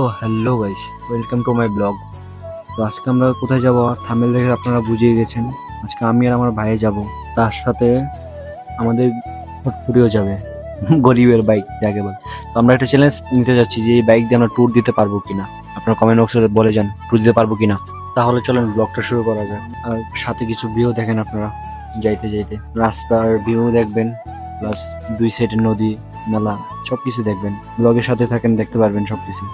তো hello guys, welcome to my blog. তো আজকে আমরা কোথায় যাব আর থাম্বনেল দেখে আপনারা বুঝিয়ে গেছেন। আজকে আমি আর আমার ভাই যাব, তার সাথে আমাদের ফুটফুটিও যাবে। গরিবের বাইক যাকে বলে। তো আমরা একটা চ্যালেঞ্জ নিতে যাচ্ছি যে এই বাইক দিয়ে আমরা ট্যুর দিতে পারবো কিনা। আপনারা কমেন্ট বক্সে বলে যান ট্যুর দিতে পারবো কিনা। তাহলে চলেন ব্লগটা শুরু করা যাক। আর সাথে কিছু ভিউ দেখেন আপনারা, যাইতে যাইতে রাস্তার ভিউ দেখবেন, প্লাস দুই সাইডে নদী নালা সবকিছু দেখবেন। ব্লগের সাথে থাকেন, দেখতে পারবেন সবকিছু।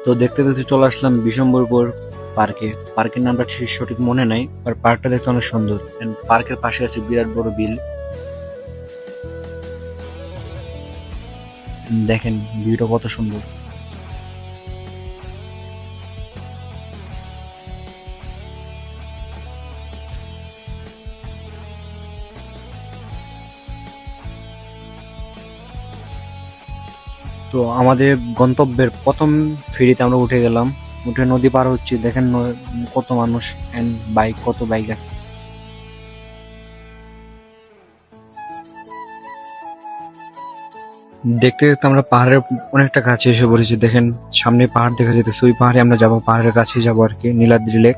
তো দেখতে দেখতে চলে আসলাম বিশম্বরপুর পার্কে। পার্কের নামটা ঠিক সঠিক মনে নাই, আর পার্কটা দেখতে অনেক সুন্দর। পার্কের পাশে আছে বিরাট বড় বিল, দেখেন ভিউটা কত সুন্দর। তো আমাদের গন্তব্যের প্রথম ফেরিতে আমরা উঠে গেলাম, উঠে নদী পার হচ্ছে। দেখেন কত মানুষ এন্ড বাইক, কত বাইক আছে। দেখতে দেখতে আমরা পাহাড়ের অনেকটা কাছে এসে পড়েছি। দেখেন সামনে পাহাড় দেখা যেতেছে, ওই পাহাড়ে আমরা যাবো, পাহাড়ের কাছে যাবো আর কি। নীলাদ্রি লেক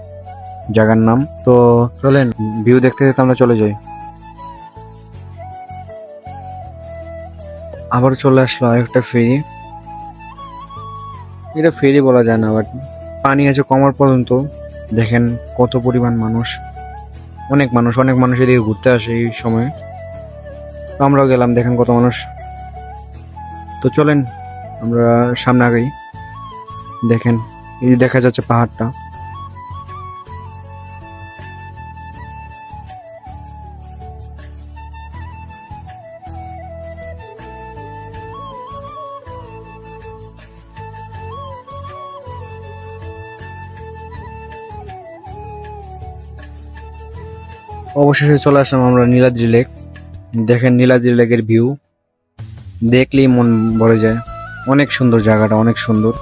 জায়গার নাম। তো চলেন ভিউ দেখতে দেখতে আমরা চলে যাই। আবার চলে আসলো আরেকটা ফেরি। এটা ফেরি বলা যায় না, বাট পানি আছে কমার পর্যন্ত। দেখেন কত পরিমাণ মানুষ, অনেক মানুষ, অনেক মানুষ এদিকে ঘুরতে আসে এই সময়। তো আমরাও গেলাম, দেখেন কত মানুষ। তো চলেন আমরা সামনে আগাই। দেখেন এই যে দেখা যাচ্ছে পাহাড়টা। অবশেষে চলে আসলাম আমরা নীলাদ্রি লেক। দেখেন নীলাদ্রি লেকের ভিউ দেখলেই মন ভরে যায়। অনেক সুন্দর জায়গাটা, অনেক সুন্দর।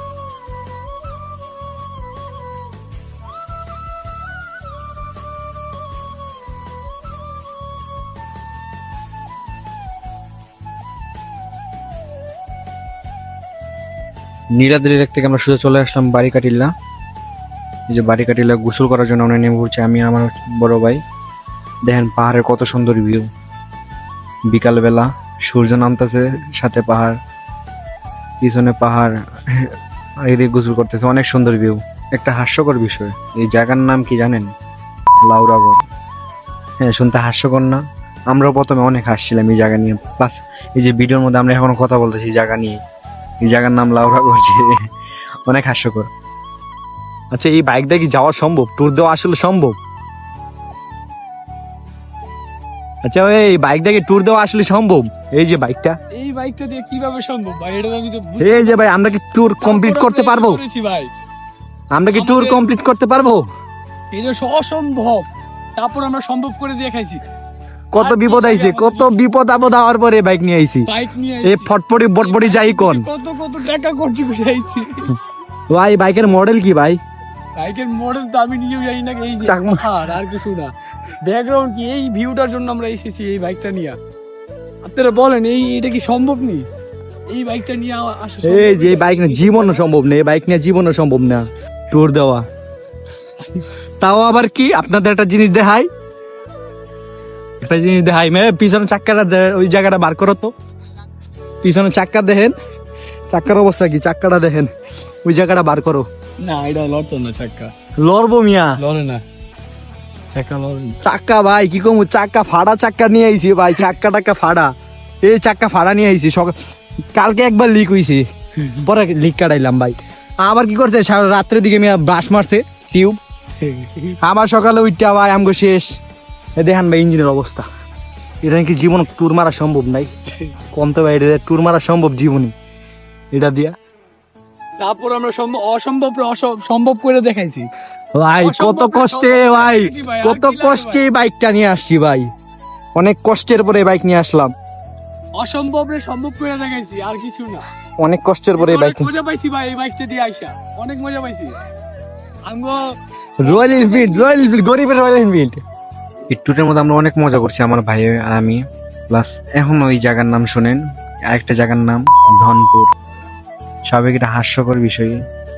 নীলাদ্রি লেক থেকে আমরা সোজা চলে আসলাম বারিকাটিল্লা। এই যে বারিকাটিল্লা গোসল করার জন্য আমরা নেমে পড়ছি, আমি আর আমার বড় ভাই। দেখেন পাহাড়ের কত সুন্দর ভিউ। বিকালবেলা সূর্য নামতেছে, সাথে পাহাড়, পিছনে পাহাড়, আর এদিকে গোসল করতেছে। অনেক সুন্দর ভিউ। একটা হাস্যকর বিষয়, এই জায়গার নাম কি জানেন? লাউরাগড়। হ্যাঁ, শুনতে হাস্যকর না? আমরাও প্রথমে অনেক হাসছিলাম এই জায়গা নিয়ে। প্লাস এই যে ভিডিওর মধ্যে আমরা এখনো কথা বলতেছি এই জায়গা নিয়ে। এই জায়গার নাম লাউরাগড়, যে অনেক হাস্যকর। আচ্ছা, এই বাইকটা কি যাওয়া সম্ভব? ট্যুর দেওয়া আসলে সম্ভব? আচ্ছা, এই বাইকটা কি ট্যুর দেওয়া আসলে সম্ভব? এই যে বাইকটা, এই বাইকটা দিয়ে কিভাবে সম্ভব ভাই? এটা তো আমি তো এই যে ভাই, আমরা কি ট্যুর কমপ্লিট করতে পারবো? করেছি ভাই, আমরা কি ট্যুর কমপ্লিট করতে পারবো? এটা অসম্ভব, তারপর আমরা সম্ভব করে দেখাইছি। কত আর কি বিপদ আইছে, জায়গা কত বিপদ আপদ হওয়ার পরে বাইক নিয়ে আইছি। বাইক নিয়ে এই আইছি। ফটফটি বটবটি যাই কোন কত কত টাকা খরচ করে আইছি। ভাই, বাইকের মডেল কি ভাই? বাইকের মডেল তো আমি নিজেও জানি না। এই যে চাকমা। আর কিছু না, ব্যাকগ্রাউন্ড কি, এই ভিউটার জন্য আমরা এসেছি এই বাইকটা নিয়ে। আপনারা বলেন এটা কি সম্ভব নি? এই বাইকটা নিয়ে আসা সম্ভব? এই যে বাইক না জীবনও সম্ভব না, এই বাইক নিয়ে জীবনও সম্ভব না ট্যুর দেওয়া। তাও আবার কি আপনাদের একটা জিনিস দেখাই, একটা জিনিস দেখাই। পিছনে চাক্কাটা ওই জায়গাটা বার করো তো। পিছনে চাক্কা দেখেন, চাক্কার অবস্থা কি, চাক্কাটা দেখেন, ওই জায়গাটা বার করো। না, এটা লড়তো না চাক্কা, লড়বো মিয়া, লড়ে না চাক্কা, লড়ে না। চাক্কা ভাই কি কম, চাক্কা ফাড়া চাক্কা নিয়ে আইছি ভাই, চাক্কা টাক্কা ফাড়া। এই চাক্কা ফাড়া নিয়ে আইছি, কালকে একবার লিক হইছে, পরে লিক কাটাইলাম ভাই। আবার কি করছে, রাত্রের দিকে মিয়া ব্রাশ মারছে টিউব, আবার সকালে উঠতে ভাই আমগো শেষ। দেখেন ভাই ইঞ্জিনের অবস্থা। এটা কি জীবন ট্যুর মারা সম্ভব নাই? কম তো ভাই, এটা ট্যুর মারা সম্ভব জীবনই এটা দিয়া। তারপর আমরা অসম্ভব সম্ভব করে দেখাইছি ভাই। কত কষ্টে ভাই, ভাই, কত কষ্টে বাইকটা নিয়ে আসছি ভাই, অনেক কষ্টের পরে বাইক নিয়ে আসলাম। অসম্ভব রে সম্ভব করে দেখাইছি, আর কিছু না। অনেক কষ্টের পরে এই অনেক বাইক মজা পাইছি ভাই এই বাইকটা দিয়ে আইসা, অনেক মজা পাইছি। আমগো রয়্যাল এনফিল্ড গরিবের রয়্যাল এনফিল্ড। এই ট্যুরের মধ্যে আমরা অনেক মজা করছি আমার ভাই আর আমি। প্লাস এখন ওই জায়গার নাম শুনেন, আরেকটা জায়গার নাম ধনপুর। স্বাভাবিক এটা হাস্যকর বিষয়,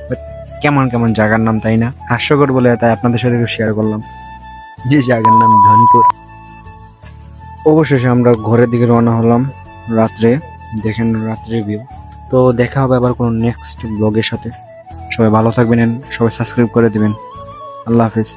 বাট কেমন কেমন জায়গার নাম, তাই না? হাস্যকর বলে তাই আপনাদের সাথে শেয়ার করলাম যে জায়গার নাম ধনপুর। অবশেষে আমরা ঘরের দিকে রওনা হলাম রাত্রে। দেখেন রাত্রের ভিউ। তো দেখা হবে আবার কোনো নেক্সট ব্লগের সাথে। সবাই ভালো থাকবেন, সবাই সাবস্ক্রাইব করে দিবেন। আল্লাহ হাফিজ।